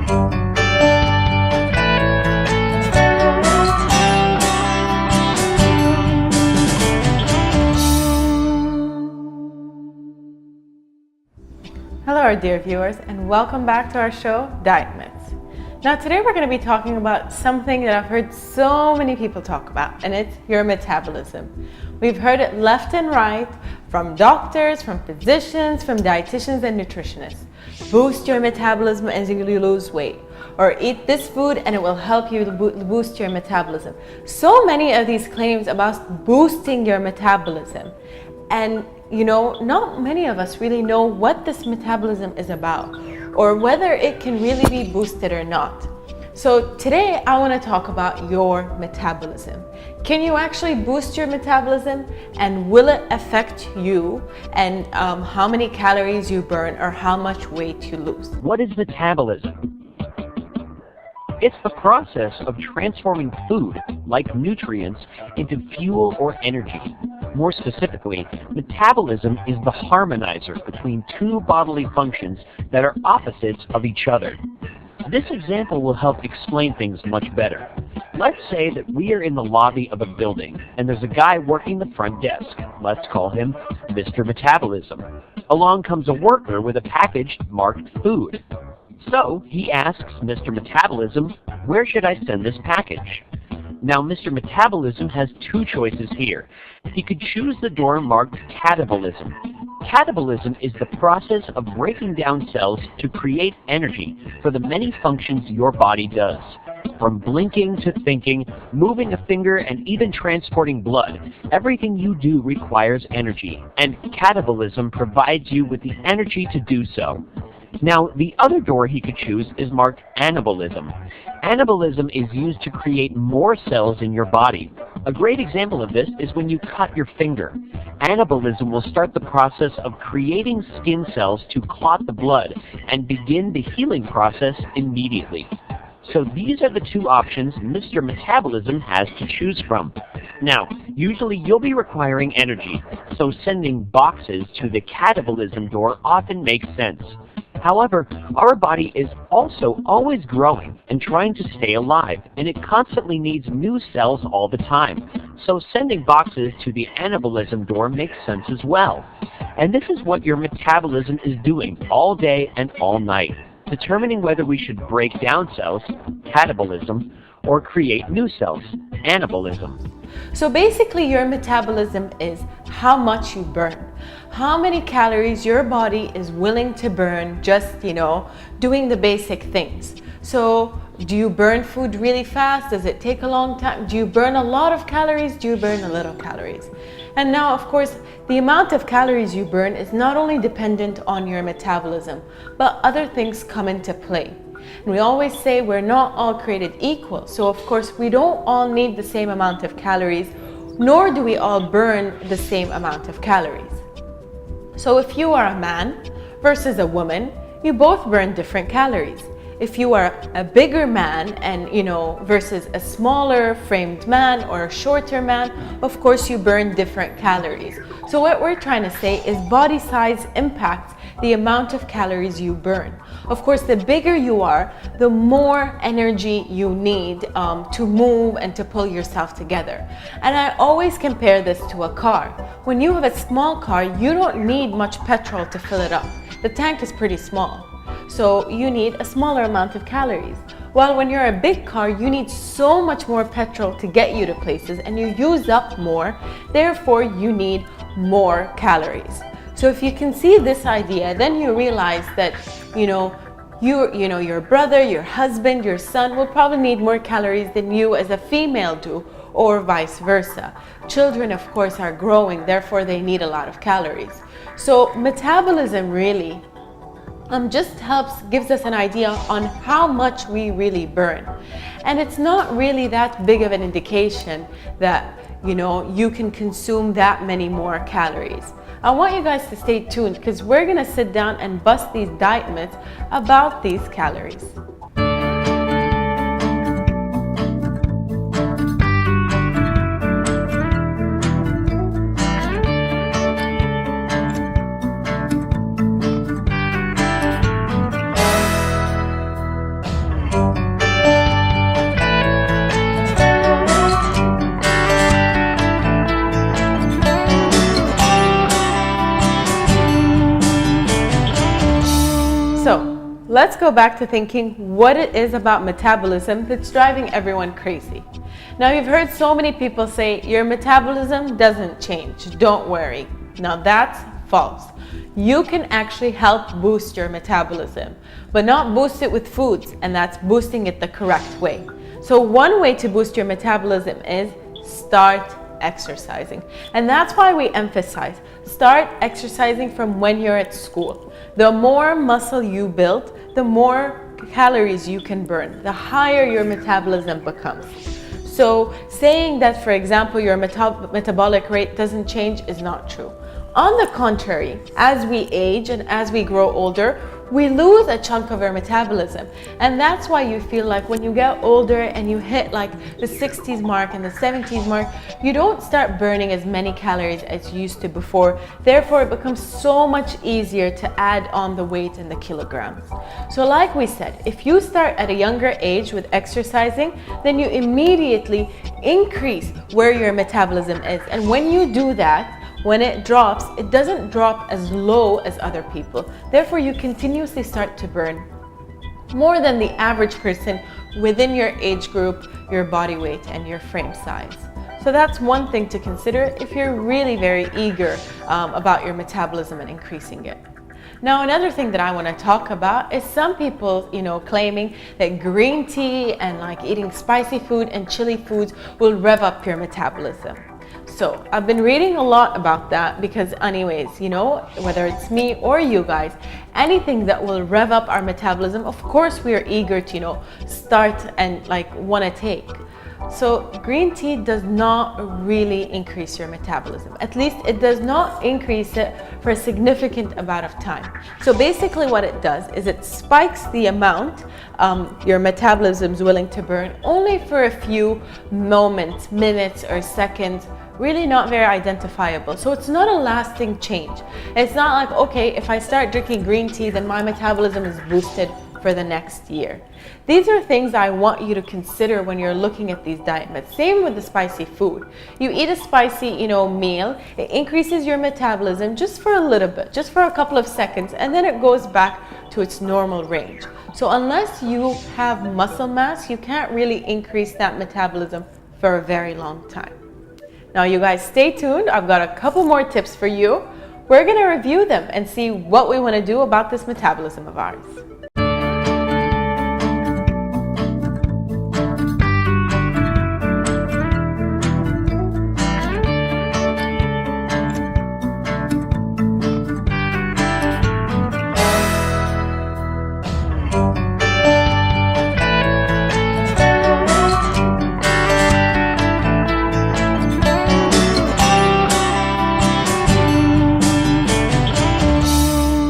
Hello, our dear viewers, and welcome back to our show, Diet Myths. Now, today we're going to be talking about something that I've heard so many people talk about, and it's your metabolism. We've heard it left and right from doctors, from physicians, from dietitians and nutritionists. Boost your metabolism as you lose weight, or eat this food and it will help you boost your metabolism. So many of these claims about boosting your metabolism, and not many of us really know what this metabolism is about or whether it can really be boosted or not. So today I want to talk about your metabolism. Can you actually boost your metabolism, and will it affect you and how many calories you burn or how much weight you lose? What is metabolism? It's the process of transforming food, like nutrients, into fuel or energy. More specifically, metabolism is the harmonizer between two bodily functions that are opposites of each other. This example will help explain things much better. Let's say that we are in the lobby of a building, and there's a guy working the front desk. Let's call him Mr. Metabolism. Along comes a worker with a package marked food. So he asks Mr. Metabolism, "Where should I send this package?" Now, Mr. Metabolism has two choices here. He could choose the door marked catabolism. Catabolism is the process of breaking down cells to create energy for the many functions your body does. From blinking to thinking, moving a finger, and even transporting blood, everything you do requires energy, and catabolism provides you with the energy to do so. Now, the other door he could choose is marked anabolism. Anabolism is used to create more cells in your body. A great example of this is when you cut your finger. Anabolism will start the process of creating skin cells to clot the blood and begin the healing process immediately. So these are the two options Mr. Metabolism has to choose from. Now, usually you'll be requiring energy, so sending boxes to the catabolism door often makes sense. However, our body is also always growing and trying to stay alive, and it constantly needs new cells all the time. So sending boxes to the anabolism door makes sense as well. And this is what your metabolism is doing all day and all night, determining whether we should break down cells, catabolism, or create new cells, anabolism. So basically, your metabolism is how much you burn, how many calories your body is willing to burn just, doing the basic things. So do you burn food really fast? Does it take a long time? Do you burn a lot of calories? Do you burn a little calories? And now, of course, the amount of calories you burn is not only dependent on your metabolism, but other things come into play. And we always say we're not all created equal. So of course, we don't all need the same amount of calories, nor do we all burn the same amount of calories. So if you are a man versus a woman, you both burn different calories. If you are a bigger man and, versus a smaller framed man or a shorter man, of course you burn different calories. So what we're trying to say is body size impacts the amount of calories you burn. Of course, the bigger you are, the more energy you need to move and to pull yourself together. And I always compare this to a car. When you have a small car, you don't need much petrol to fill it up. The tank is pretty small, so you need a smaller amount of calories. While when you're a big car, you need so much more petrol to get you to places, and you use up more, therefore you need more calories. So if you can see this idea, then you realize that, your brother, your husband, your son will probably need more calories than you as a female do, or vice versa. Children, of course, are growing, therefore they need a lot of calories. So metabolism really just gives us an idea on how much we really burn. And it's not really that big of an indication that, you can consume that many more calories. I want you guys to stay tuned because we're gonna sit down and bust these diet myths about these calories. let's go back to thinking what it is about metabolism that's driving everyone crazy. Now, you've heard so many people say your metabolism doesn't change, don't worry. Now, that's false. You can actually help boost your metabolism, but not boost it with foods, and that's boosting it the correct way. So one way to boost your metabolism is start exercising. And that's why we emphasize start exercising from when you're at school. The more muscle you build, the more calories you can burn, the higher your metabolism becomes. So saying that, for example, your metabolic rate doesn't change is not true. On the contrary, as we age and as we grow older, we lose a chunk of our metabolism. And that's why you feel like when you get older and you hit like the 60s mark and the 70s mark, you don't start burning as many calories as you used to before. Therefore, it becomes so much easier to add on the weight and the kilograms. So like we said, if you start at a younger age with exercising, then you immediately increase where your metabolism is. And when you do that, when it drops, it doesn't drop as low as other people. Therefore, you continuously start to burn more than the average person within your age group, your body weight, and your frame size. So that's one thing to consider if you're really very eager about your metabolism and increasing it. Now, another thing that I want to talk about is some people, claiming that green tea and like eating spicy food and chili foods will rev up your metabolism. So I've been reading a lot about that because anyways, whether it's me or you guys, anything that will rev up our metabolism, of course we are eager to, start and want to take. So green tea does not really increase your metabolism. At least it does not increase it for a significant amount of time. So basically what it does is it spikes the amount your metabolism is willing to burn only for a few moments, minutes or seconds, really not very identifiable. So it's not a lasting change. It's not like, okay, if I start drinking green tea, then my metabolism is boosted for the next year. These are things I want you to consider when you're looking at these diet myths. Same with the spicy food. You eat a spicy, meal, it increases your metabolism just for a little bit, just for a couple of seconds, and then it goes back to its normal range. So unless you have muscle mass, you can't really increase that metabolism for a very long time. Now you guys stay tuned. I've got a couple more tips for you. We're gonna review them and see what we wanna do about this metabolism of ours.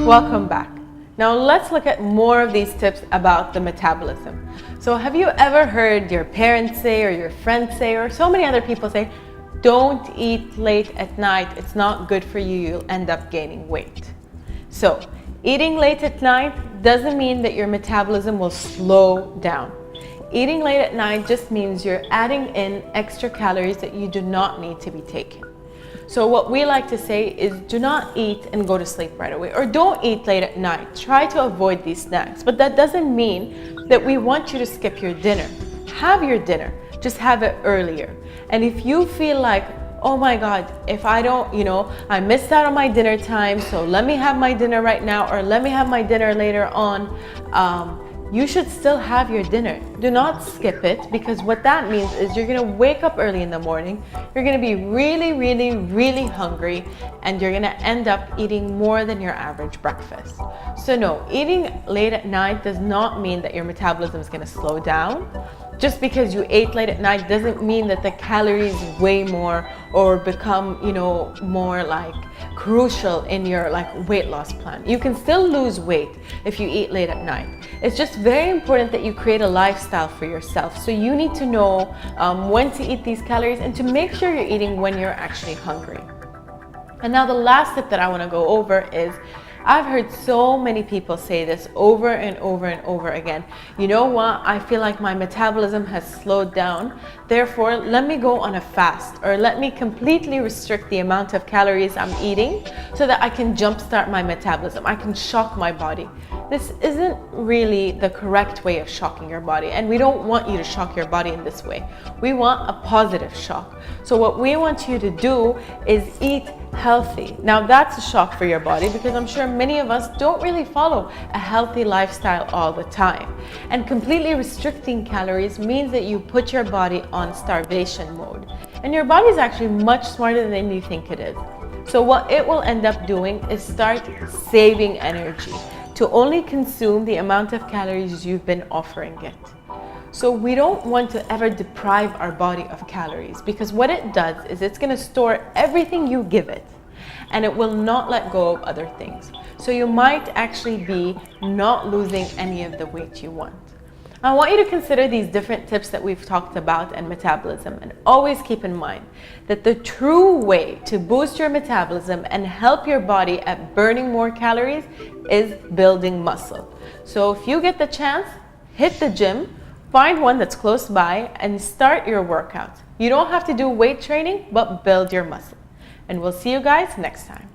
Welcome back. Now let's look at more of these tips about the metabolism. So have you ever heard your parents say or your friends say or so many other people say, don't eat late at night, it's not good for you, you'll end up gaining weight. So eating late at night doesn't mean that your metabolism will slow down. Eating late at night just means you're adding in extra calories that you do not need to be taking. So what we like to say is do not eat and go to sleep right away, or don't eat late at night. Try to avoid these snacks, but that doesn't mean that we want you to skip your dinner. Have your dinner, just have it earlier. And if you feel like, oh my God, if I don't, I missed out on my dinner time, so let me have my dinner right now, or let me have my dinner later on, you should still have your dinner. Do not skip it, because what that means is you're gonna wake up early in the morning, you're gonna be really, really, really hungry, and you're gonna end up eating more than your average breakfast. So no, eating late at night does not mean that your metabolism is gonna slow down. Just because you ate late at night doesn't mean that the calories weigh more or become, more crucial in your weight loss plan. You can still lose weight if you eat late at night. It's just very important that you create a lifestyle for yourself. So you need to know when to eat these calories and to make sure you're eating when you're actually hungry. And now the last tip that I want to go over is I've heard so many people say this over and over and over again. You know what? I feel like my metabolism has slowed down. Therefore, let me go on a fast, or let me completely restrict the amount of calories I'm eating so that I can jumpstart my metabolism. I can shock my body. This isn't really the correct way of shocking your body, and we don't want you to shock your body in this way. We want a positive shock. So what we want you to do is eat healthy. Now that's a shock for your body, because I'm sure many of us don't really follow a healthy lifestyle all the time. And completely restricting calories means that you put your body on starvation mode. And your body is actually much smarter than you think it is. So what it will end up doing is start saving energy to only consume the amount of calories you've been offering it. So we don't want to ever deprive our body of calories, because what it does is it's going to store everything you give it, and it will not let go of other things. So you might actually be not losing any of the weight you want. I want you to consider these different tips that we've talked about and metabolism, and always keep in mind that the true way to boost your metabolism and help your body at burning more calories is building muscle. So if you get the chance, hit the gym, find one that's close by, and start your workout. You don't have to do weight training, but build your muscle. And we'll see you guys next time.